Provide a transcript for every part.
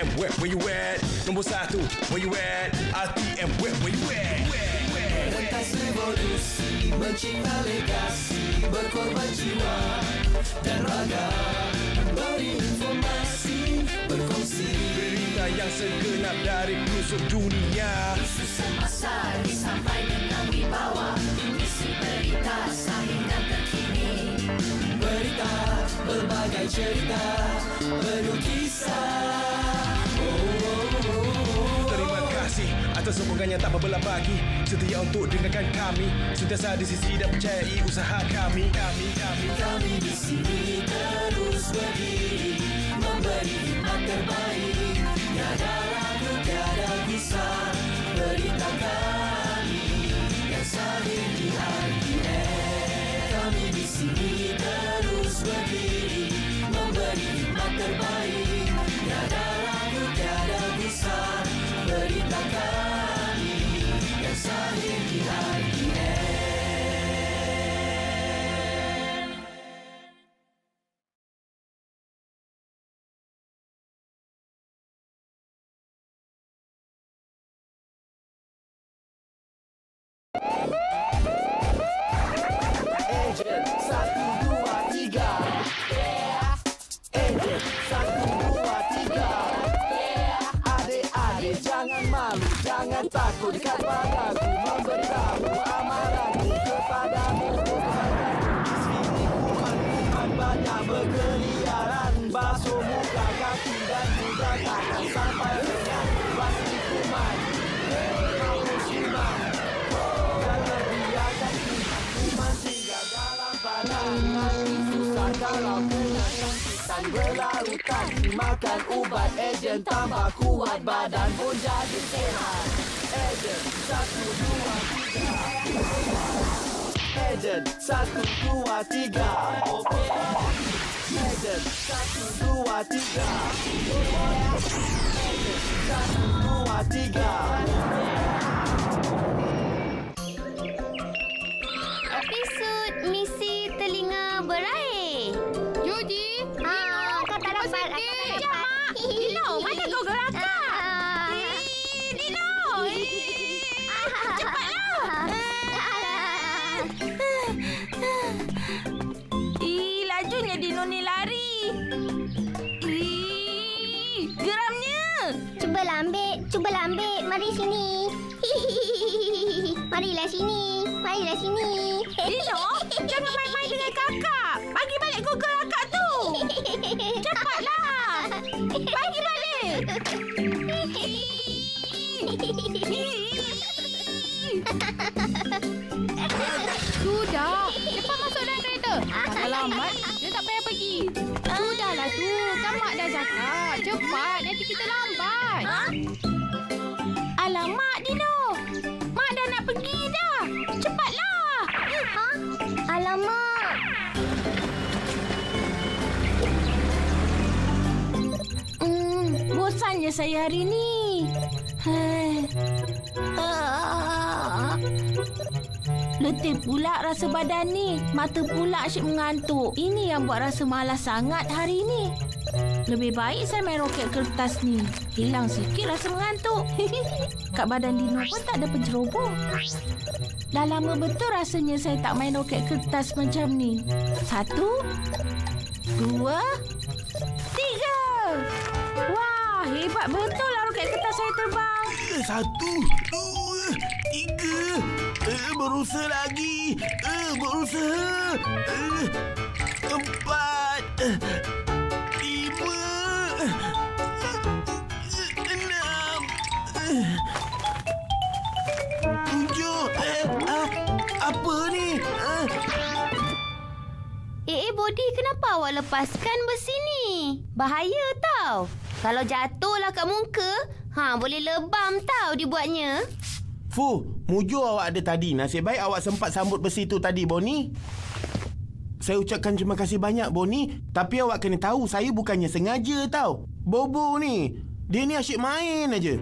RTM where you at? Nombor 1, where you at? RTM where you at? Rentas revolusi, mencipta legasi, berkorban jiwa dan raga, beri informasi, berkongsi berita yang segenap dari pelosok dunia. isu semasa sampai dengan wibawa, isi berita sahih dan terkini. Berita, berbagai cerita, penuh kisah. Terima kasih atas sokongan yang tak berbelah bagi. Setia untuk dengarkan kami, sentiasa di sisi dan percayai usaha kami. Kami di sini terus berdiri, memberi hikmat terbaik. Tiada ragu, tiada gusar, berita kami yang sahih di RTM. Kami di sini terus berdiri, memberi hikmat terbaik. Tiada ragu, tiada gusar, berita kami yang sahih di RTM. Agent 1, 2, 3. Agent 1, 2, 3. Adik-adik jangan malu, jangan takut dekat padaku, memberitahu amaranku kepadamu. Di sini kuman banyak berkeliaran, basuh muka, kaki dan juga tangan sampai dengan pasti kuman. Musiman jangan biarkan kuman tinggal dalam badan. Nanti susah kalau kena jangkitan berlarutan. Makan ubat Agent tambah kuat, badan pun jadi sehat. Agent 1, 2, 3. Agent 1, 2, 3. Agent 1, 2, 3. Agent 1, 2, 3. Episod Misi Telinga Berair. Jodi, Kau tak dapat. Dino, mana kau gerakkan? Dino, lajunya Dino ni lari. Geramnya. Cubalah ambil. Mari sini. Marilah sini. Dino, jangan main-main dengan kakak. Bagi balik Google kakak tu. Cepatlah. Bagi balik. Sudah. Cepat masuk dalam kereta. Kalau lambat, dia tak payah pergi. Sudahlah tu. Kan Mak dah cakap. Cepat. Nanti kita lambat. Alamak, Dino. Mak dah nak pergi dah. Cepatlah. Alamak. Bosannya saya hari ni. Letih pula rasa badan ni. Mata pula asyik mengantuk. Ini yang buat rasa malas sangat hari ni. Lebih baik saya main roket kertas ni. Hilang sikit rasa mengantuk. Kat badan Dino pun tak ada penceroboh. Dah lama betul rasanya saya tak main roket kertas macam ni. 1, 2, 3. Wah, hebat betul lah roket kertas saya terbang. 1, 2, 3. Berusaha lagi. Berusaha. 4, 5, 6, 7. Apa ni? Bodi, kenapa awak lepaskan besi ni? Bahaya tau. Kalau jatuhlah kat muka, boleh lebam tau dibuatnya. Fu, mujur awak ada tadi. Nasib baik awak sempat sambut besi tu tadi, Boni. Saya ucapkan terima kasih banyak, Boni. Tapi awak kena tahu, saya bukannya sengaja tau. Bobo ni, dia ni asyik main aja.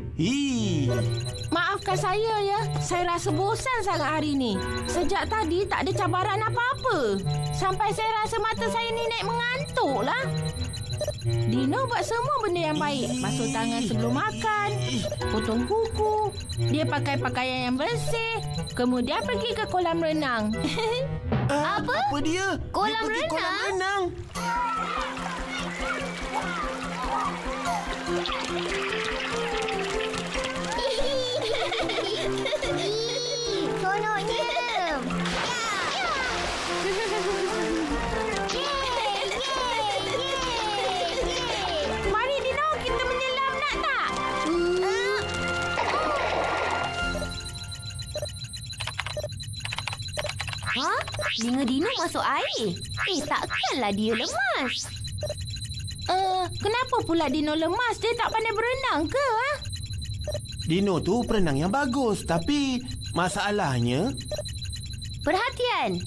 Maafkan saya ya. Saya rasa bosan sangat hari ni. Sejak tadi tak ada cabaran apa-apa. Sampai saya rasa mata saya ni naik mengantuk lah. Dino buat semua benda yang baik. Basuh tangan sebelum makan, potong kuku, dia pakai pakaian yang bersih, kemudian pergi ke kolam renang. Apa? Apa dia? Kolam Dia pergi kolam renang? renang. Kononnya. Mari Dino, kita menyelam nak tak? Ha? Telinga Dino masuk air. Takkanlah dia lemas. Kenapa pula Dino lemas? Dia tak pandai berenang ke? Ha? Dino tu perenang yang bagus, tapi masalahnya... Perhatian.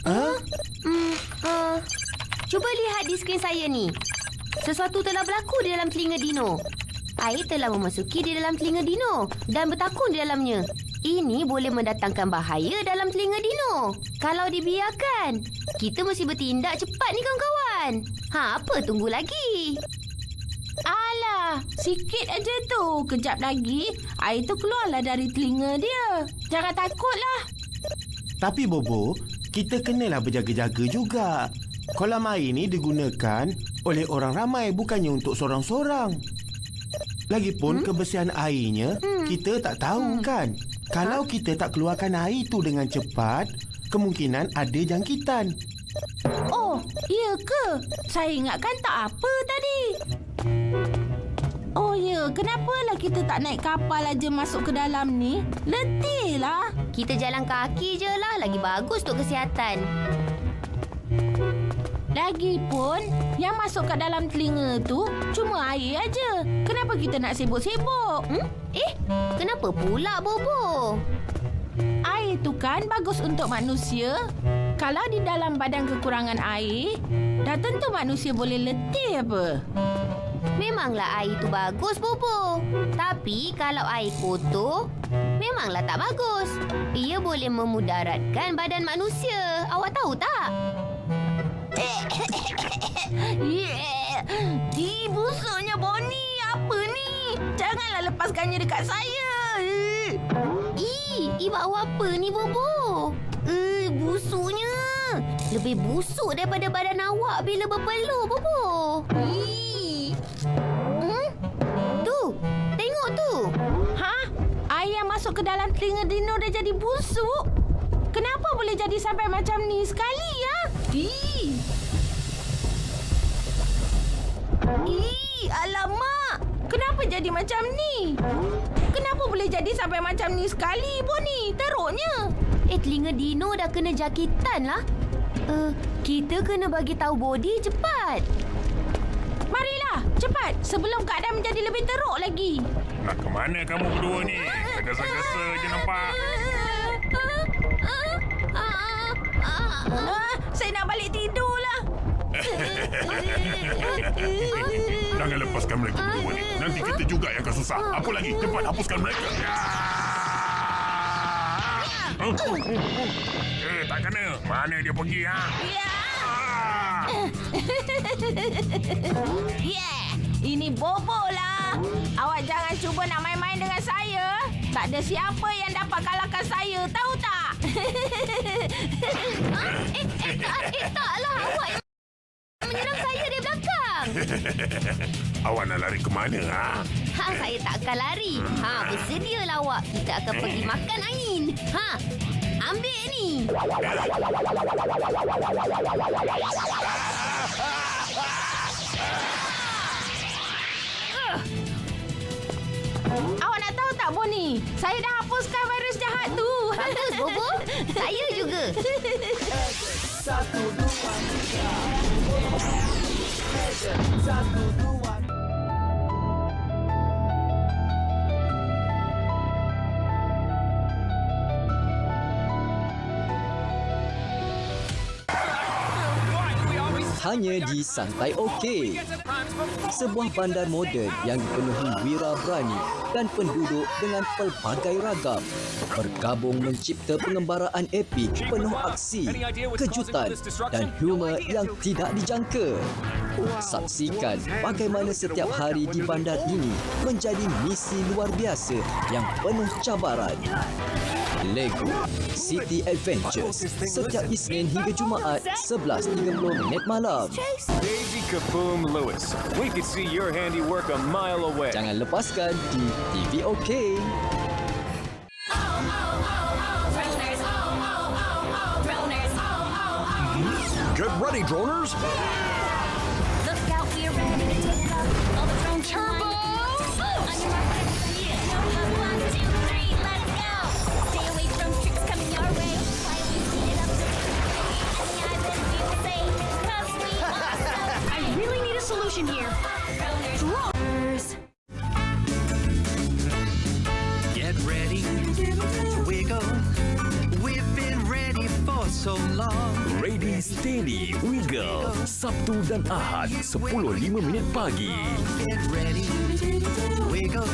Ha? Cuba lihat di skrin saya ni. Sesuatu telah berlaku di dalam telinga Dino. Air telah memasuki di dalam telinga Dino dan bertakun di dalamnya. Ini boleh mendatangkan bahaya dalam telinga Dino. Kalau dibiarkan, kita mesti bertindak cepat ni kawan-kawan. Apa tunggu lagi? Alah, sikit aja tu. Kejap lagi, air tu keluarlah dari telinga dia. Jangan takutlah. Tapi Bobo, kita kenalah berjaga-jaga juga. Kolam air ni digunakan oleh orang ramai, bukannya untuk seorang-seorang. Lagipun kebersihan airnya kita tak tahu kan. Kalau kita tak keluarkan air tu dengan cepat, kemungkinan ada jangkitan. Oh, iya ke? Saya ingatkan tak apa tadi. Oh ya, kenapalah kita tak naik kapal aja masuk ke dalam ni? Letih lah. Kita jalan kaki je lah. Lagi bagus untuk kesihatan. Lagipun, yang masuk kat dalam telinga tu cuma air aja. Kenapa kita nak sibuk-sibuk? Kenapa pula Bobo? Air tu kan bagus untuk manusia. Kalau di dalam badan kekurangan air, dah tentu manusia boleh letih apa? Memanglah air tu bagus Bobo. Tapi kalau air kotor, memanglah tak bagus. Ia boleh memudaratkan badan manusia. Awak tahu tak? Busuknya Bonnie. Apa ni? Janganlah lepaskannya dekat saya. Ibu awak apa ni Bobo? Busuknya. Lebih busuk daripada badan awak bila berpeluh Bobo. Tu, tengok tu. Ha? Air yang masuk ke dalam telinga Dino dah jadi busuk? Kenapa boleh jadi sampai macam ni sekali ya? Alamak! Kenapa jadi macam ni? Kenapa boleh jadi sampai macam ni sekali, Bonnie? Teruknya. Telinga Dino dah kena jakitan lah. Kita kena bagi tahu Bodi cepat. Marilah, cepat sebelum keadaan menjadi lebih teruk lagi. Nak ke mana kamu berdua ni? Tergesa-gesa je nampak. Saya nak balik tidur lah. Jangan lepaskan mereka berdua ni. Nanti kita juga yang akan susah. Apa lagi? Cepat hapuskan mereka. Tak kena. Mana dia pergi, ha? Ini Bobo lah. Awak jangan cuba nak main-main dengan saya. Tak ada siapa yang dapat kalahkan saya, tahu tak? Taklah awak yang menyerang saya dari belakang. Awak nak lari ke mana, ha? Saya tak akan lari. Bersedialah awak. Kita akan pergi makan angin. Ambil ni. Awak nak tahu tak, Bonnie? Saya dah hapuskan virus jahat tu. Bagus, Bobo. Saya juga. 1, 2, 3 1, 2 hanya di Santai Okey. Sebuah bandar moden yang dipenuhi wira berani dan penduduk dengan pelbagai ragam. Bergabung mencipta pengembaraan epik penuh aksi, kejutan dan humor yang tidak dijangka. Saksikan bagaimana setiap hari di bandar ini menjadi misi luar biasa yang penuh cabaran. Lego City Adventures setiap Isnin hingga Jumaat 11.30 malam. Daisy Kaboom Lewis, we could see your handiwork a mile away. Jangan lepaskan di TV OK. Get ready, droners. Look out, we're ready to take off. All the drones turbo. On your mark, one, two, three, let's go. Stay away from tricks coming your way. Why we speed it up to any island we will say, 'cause we awesome. I really need a solution here. Droners. Get ready, wiggle. We've been ready for so long. Ready, steady, wiggle. Sabtu dan Ahad, 10.05 pagi. Get ready, wiggle.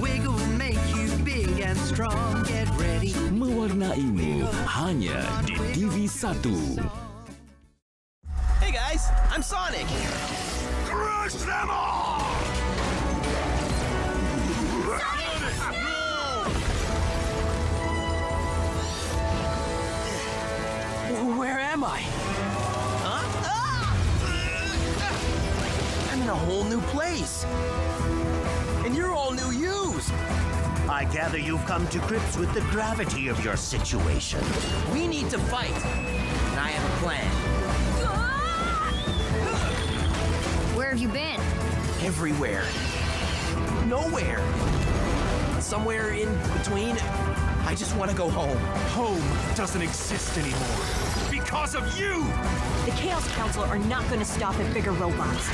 Wiggle will make you big and strong. Get ready. Mewarnaimu hanya di TV1. Hey guys, I'm Sonic. Crush them all! Where am I? Huh? I'm in a whole new place. And you're all new yous. I gather you've come to grips with the gravity of your situation. We need to fight. And I have a plan. Where have you been? Everywhere. Nowhere. Somewhere in between. I just want to go home. Home doesn't exist anymore. Because of you! The Chaos Council are not going to stop at bigger robots.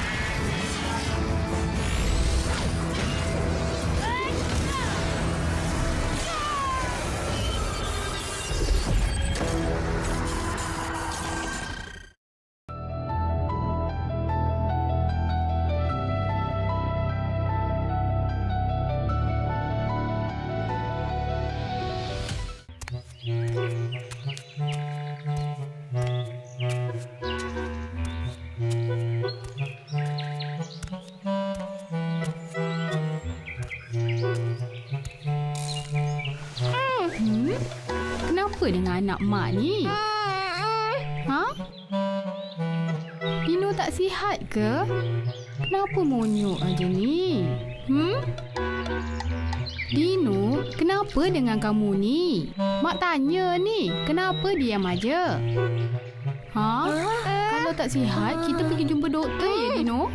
Kenapa dengan anak mak ni? Ha? Dino tak sihat ke? Kenapa monyok aja ni? Dino, kenapa dengan kamu ni? Mak tanya ni, kenapa diam aja? Ha? Kalau tak sihat, kita pergi jumpa doktor ya, Dino?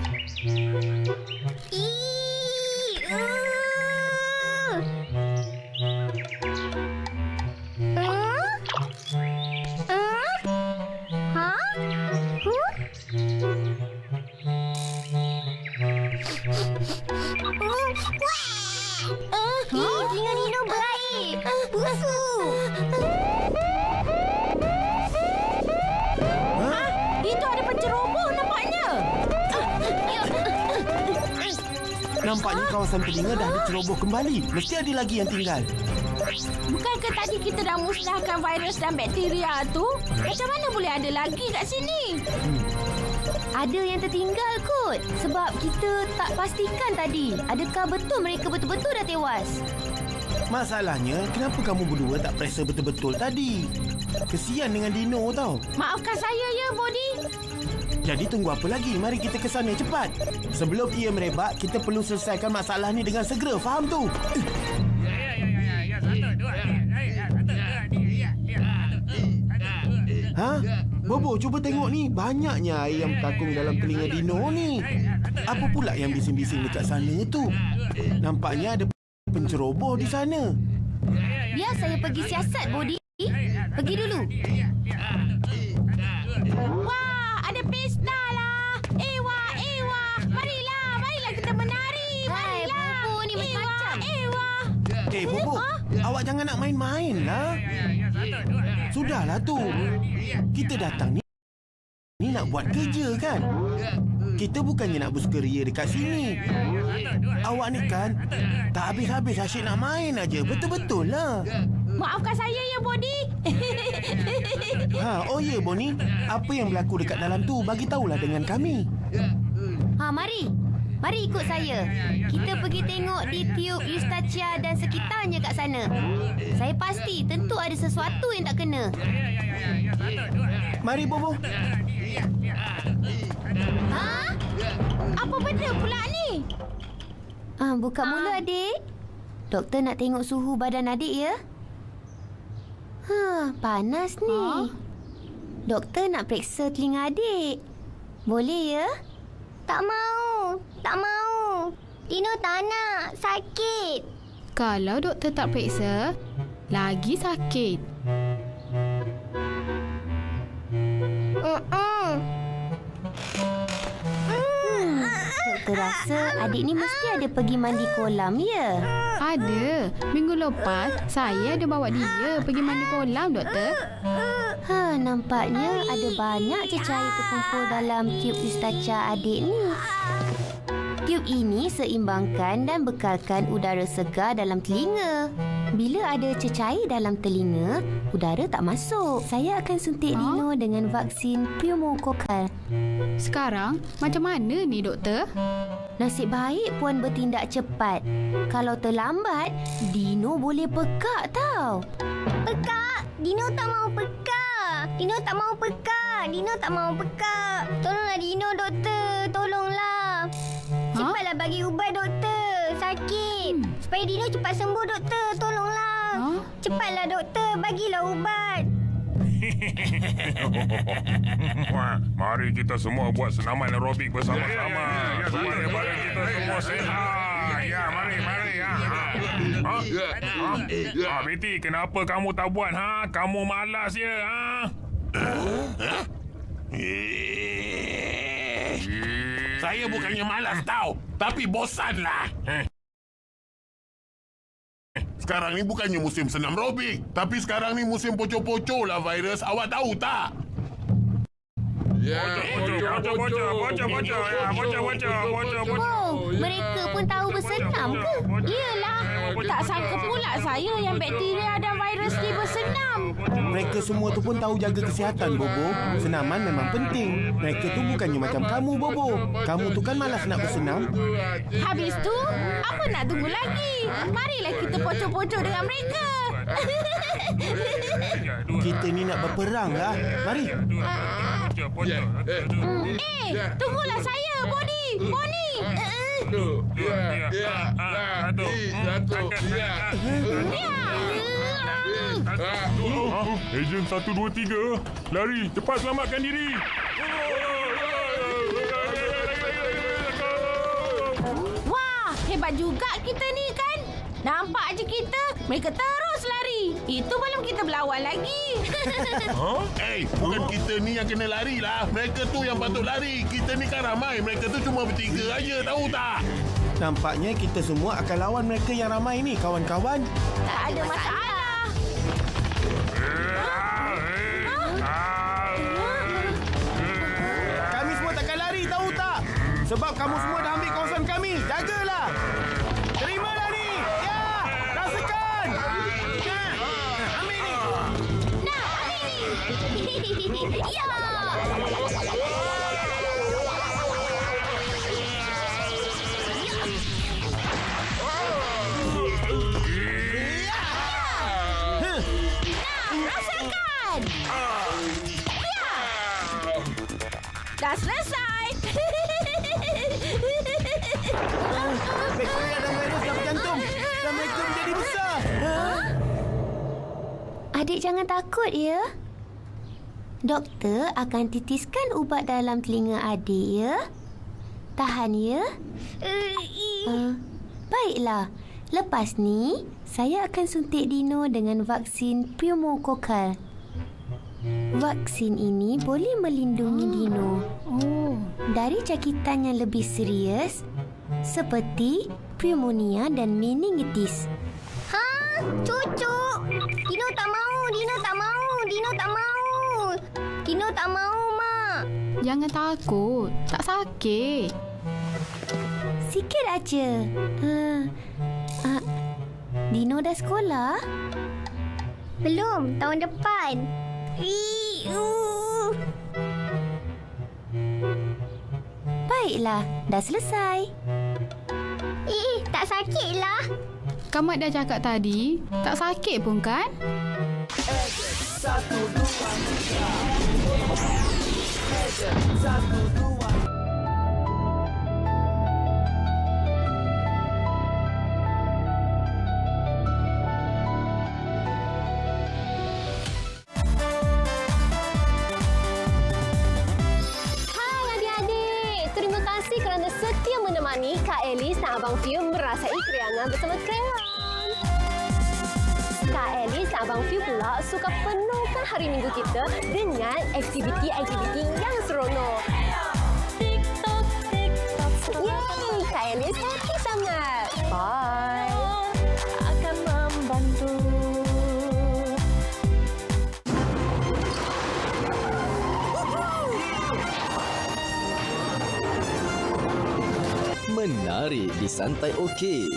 Telinga Dino baik. Busuk. Itu ada penceroboh nampaknya. Nampaknya kawasan telinga dah diceroboh kembali. Mesti ada lagi yang tinggal. Bukankah tadi kita dah musnahkan virus dan bakteria tu? Macam mana boleh ada lagi kat sini? Ada yang tertinggal kot. Sebab kita tak pastikan tadi. Adakah betul mereka betul-betul dah tewas? Masalahnya, kenapa kamu berdua tak periksa betul-betul tadi? Kesian dengan Dino tau. Maafkan saya ya, Bodi. Jadi tunggu apa lagi? Mari kita ke sana cepat. Sebelum ia merebak, kita perlu selesaikan masalah ni dengan segera. Faham tu? Ha? Bobo, cuba tengok ni. Banyaknya air yang bertakung dalam telinga Dino ni. Apa pula yang bising-bising dekat sana tu? Nampaknya ada penceroboh di sana. Biar saya pergi siasat, Bodi. Pergi dulu. Wah, ada pesta lah. Ewa. Marilah kita menari. Marilah. Bobo ni macam-macam. Ewa. Bobo, awak jangan nak main-main lah. Sudahlah tu. Kita datang ni nak buat kerja kan? Kita bukannya nak bersukaria dekat sini. Awak ni kan tak habis-habis asyik nak main aja. Betul-betul lah. Maafkan saya ya, Bodi. Oh ya, Bonnie. Apa yang berlaku dekat dalam tu? Bagi tahulah dengan kami. Mari. Mari ikut saya. Kita pergi tengok di tiub Eustacia dan sekitarnya kat sana. Saya pasti tentu ada sesuatu yang tak kena. Mari, Bobo. Apa benda pula ni? Buka mulut, adik. Doktor nak tengok suhu badan adik, ya? Panas ni. Doktor nak periksa telinga adik. Boleh, ya? Tak mau. Dino tak nak. Sakit. Kalau doktor tak periksa, lagi sakit. Doktor rasa adik ni mesti ada pergi mandi kolam, ya? Ada. Minggu lepas, saya ada bawa dia pergi mandi kolam, doktor. Nampaknya ada banyak cecair terkumpul dalam tiub Eustacia adik ni. Tiub ini seimbangkan dan bekalkan udara segar dalam telinga. Bila ada cecair dalam telinga, udara tak masuk. Saya akan suntik Dino dengan vaksin pneumokokal. Sekarang, macam mana ni, doktor? Nasib baik Puan bertindak cepat. Kalau terlambat, Dino boleh pekak tau. Pekak? Dino tak mau pekak. Dino tak mau pekak. Tolonglah Dino, doktor. Tolonglah. Cepatlah bagi ubat, doktor. Sakit. Supaya Dino cepat sembuh, doktor. Tolonglah. Cepatlah, doktor. Bagilah ubat. Mari kita semua buat senaman aerobik bersama-sama. Supaya badan kita semua sihat. Ya, mari. Betty, kenapa kamu tak buat, Kamu malas ya, Saya bukannya malas tau, tapi bosanlah. Sekarang ni bukannya musim senam aerobik, tapi sekarang ni musim pocok-pocok lah virus. Awak tahu tak? Mereka pun tahu bersenam ke? Iyalah. Tak sangka pula saya yang bakteria dan virus ni bersenam. Mereka semua tu pun tahu jaga kesihatan, Bobo. Senaman memang penting. Mereka tu bukannya macam kamu, Bobo. Kamu tu kan malas nak bersenam. Habis tu, apa nak tunggu lagi? Marilah kita pocok-pocok dengan mereka. Kita ni nak berperang lah. Mari. Tunggulah saya, Bonnie. Ejen 123, lari, cepat selamatkan diri. Wah, hebat juga kita ni kan. Nampak je kita, mereka terus lari. Itu belum kita berlawan lagi. Bukan kita ni yang kena lari lah. Mereka tu yang patut lari. Kita ni kan ramai. Mereka tu cuma bertiga aja, tahu tak? Nampaknya kita semua akan lawan mereka yang ramai ni, kawan-kawan. Tak ada masalah. Kami semua takkan lari, tahu tak? Sebab kamu semua dah ambil kawasan kami. Jagalah. Terimalah ni. Ya, rasakan. Ambil ni. Ambil ni. Ya. Rasakan. Ya. Dah selesai. Bakteria dan virus dalam jantung dan mereka menjadi besar. Adik jangan takut, ya. Doktor akan titiskan ubat dalam telinga adik, ya. Tahan, ya. Baiklah. Lepas ni, saya akan suntik Dino dengan vaksin pneumokokal. Vaksin ini boleh melindungi Dino dari cakitan yang lebih serius seperti pneumonia dan meningitis. Cucu. Dino tak mau, Mak. Jangan takut. Tak sakit. Sikit aja. Dino dah sekolah? Belum, tahun depan. Baiklah, dah selesai. Tak sakit lah. Kamat dah cakap tadi, tak sakit pun kan? 1, 2, 3. Kerana setia menemani Kak Alice dan Abang Fiu merasai keriangan bersama kreon. Kak Alice dan Abang Fiu pula suka penuhkan hari minggu kita dengan aktiviti-aktiviti yang seronok. TikTok, TikTok. Yeay, Kak Alice happy sangat. Bye. Akan membantu. Menarik di Santai Okey.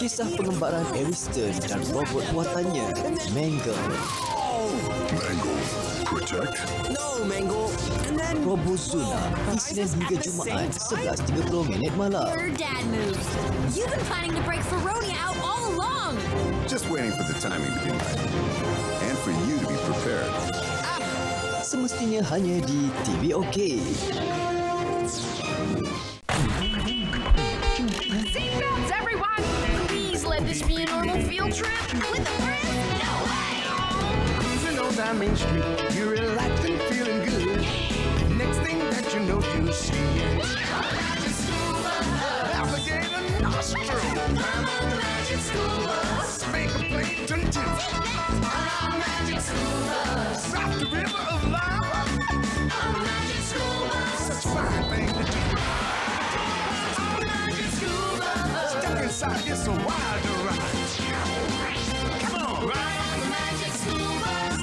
Kisah pengembaraan Ariston dan robot buatannya, Mangle. Mangle, protect. No, Mangle. And then... Robozuna, Isnin hingga Jumaat, 11.30 malam. Your dad moves. You've been planning to break Feronia out all along. Just waiting for the timing to be right. And for you to be prepared. Semestinya hanya di TV Okey. Seatbelts, everyone! Please let this be a normal field trip with a friend. No way! Cruising on down Main Street, you're relaxed and feeling good. Next thing that you know, you see alligator nostril. I'm a magic school bus. Make a plane turn to I'm a magic school bus. Stop the river of lava. I'm a magic school bus. Such a fine thing to do. I'm a magic school bus. Step inside, it's a wild ride. Come on, ride on the magic school bus.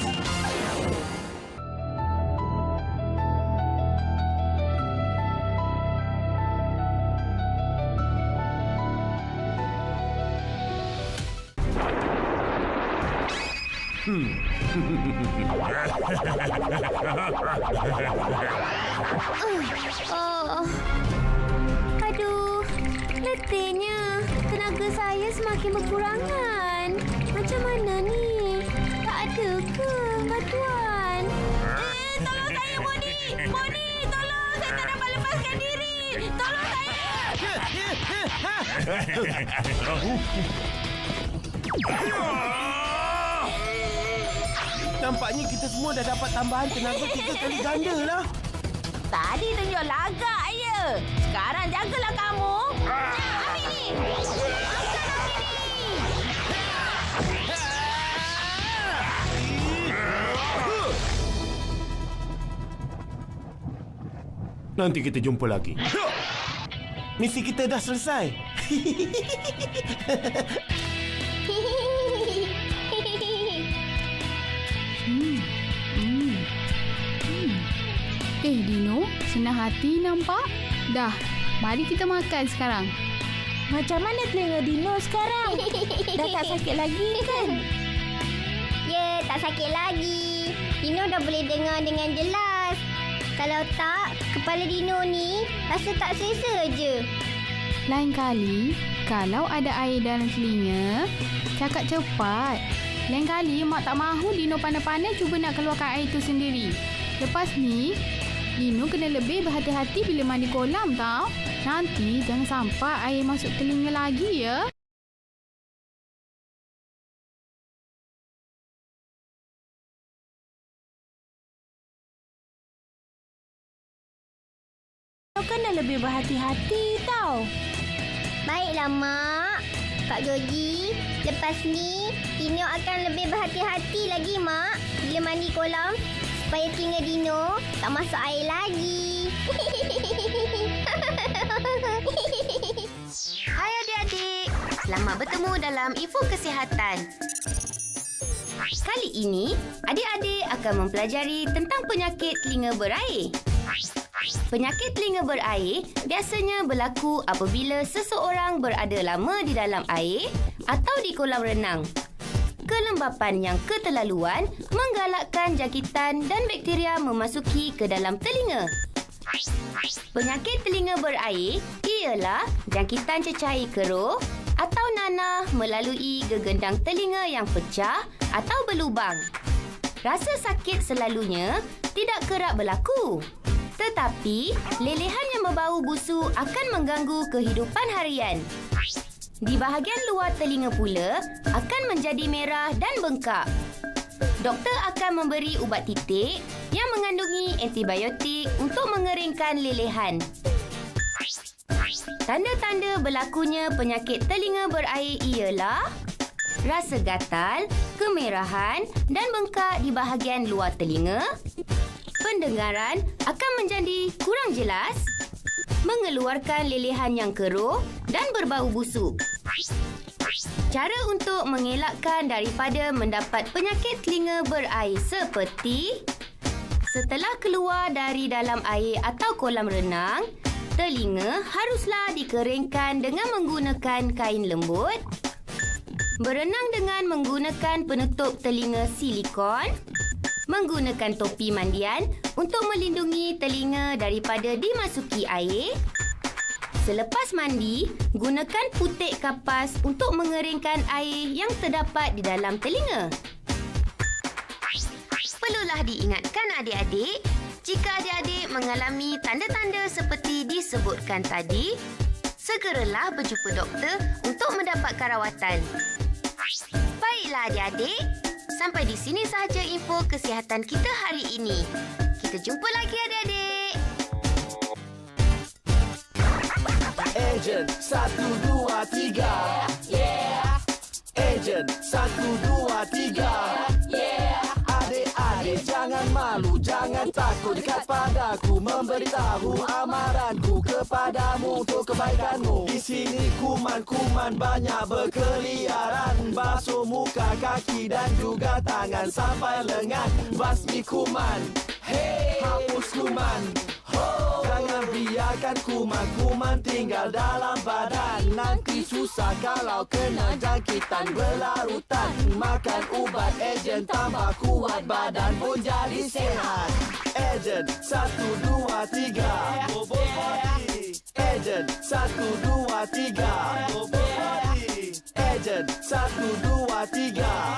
Aduh, letihnya. Tenaga saya semakin berkurangan. Macam mana ni? Tak ada ke bantuan? Tolong saya, Moni! Moni, tolong! Saya tak dapat lepaskan diri! Tolong saya! Nampaknya kita semua dah dapat tambahan tenaga 3 kali ganda lah. Tadi tunjuk lagak je. Sekarang jagalah kamu. Ambil ni. Makan ambil ni. Nanti kita jumpa lagi. Misi kita dah selesai. Dino, senang hati nampak? Dah, mari kita makan sekarang. Macam mana telinga Dino sekarang? Dah tak sakit lagi kan? Ya, tak sakit lagi. Dino dah boleh dengar dengan jelas. Kalau tak, kepala Dino ni rasa tak selesa je. Lain kali, kalau ada air dalam telinga, cakap cepat. Lain kali, Mak tak mahu Dino pandai-pandai cuba nak keluarkan air itu sendiri. Lepas ni, Dino kena lebih berhati-hati bila mandi kolam tau. Nanti jangan sampai air masuk telinga lagi ya. Kau kena lebih berhati-hati tau. Baiklah, Mak. Pak Joji, lepas ni Dino akan lebih berhati-hati lagi, Mak. Bila mandi kolam, supaya telinga Dino tak masuk air lagi. Hai adik-adik. Selamat bertemu dalam Info Kesihatan. Kali ini, adik-adik akan mempelajari tentang penyakit telinga berair. Penyakit telinga berair biasanya berlaku apabila seseorang berada lama di dalam air atau di kolam renang. Kelembapan yang keterlaluan menggalakkan jangkitan dan bakteria memasuki ke dalam telinga. Penyakit telinga berair ialah jangkitan cecair keruh atau nanah melalui gegendang telinga yang pecah atau berlubang. Rasa sakit selalunya tidak kerap berlaku. Tetapi, lelehan yang berbau busuk akan mengganggu kehidupan harian. Di bahagian luar telinga pula akan menjadi merah dan bengkak. Doktor akan memberi ubat titik yang mengandungi antibiotik untuk mengeringkan lelehan. Tanda-tanda berlakunya penyakit telinga berair ialah rasa gatal, kemerahan dan bengkak di bahagian luar telinga. Pendengaran akan menjadi kurang jelas, mengeluarkan lelehan yang keruh dan berbau busuk. Cara untuk mengelakkan daripada mendapat penyakit telinga berair seperti setelah keluar dari dalam air atau kolam renang, telinga haruslah dikeringkan dengan menggunakan kain lembut. Berenang dengan menggunakan penutup telinga silikon. Menggunakan topi mandian untuk melindungi telinga daripada dimasuki air. Selepas mandi, gunakan putik kapas untuk mengeringkan air yang terdapat di dalam telinga. Perlulah diingatkan adik-adik, jika adik-adik mengalami tanda-tanda seperti disebutkan tadi, segeralah berjumpa doktor untuk mendapatkan rawatan. Baiklah adik-adik, sampai di sini sahaja info kesihatan kita hari ini. Kita jumpa lagi adik-adik. Agent 1, 2, 3. Yeah. Agent 1, 2, 3. Yeah. Adik-adik jangan malu, jangan takut dekat padaku, memberitahu amaranku kepadamu untuk kebaikanmu. Di sini kuman-kuman banyak berkeliaran, basuh muka, kaki dan juga tangan sampai lengan. Basmi kuman, hey, hapus kuman. Jangan biarkan kuman-kuman tinggal dalam badan. Nanti susah kalau kena jangkitan berlarutan. Makan ubat Agent tambah kuat, badan pun jadi sehat. Agent 1, 2, 3. Bobo Body. Agent 1, 2, 3. Bobo Body. Agent 1, 2, 3.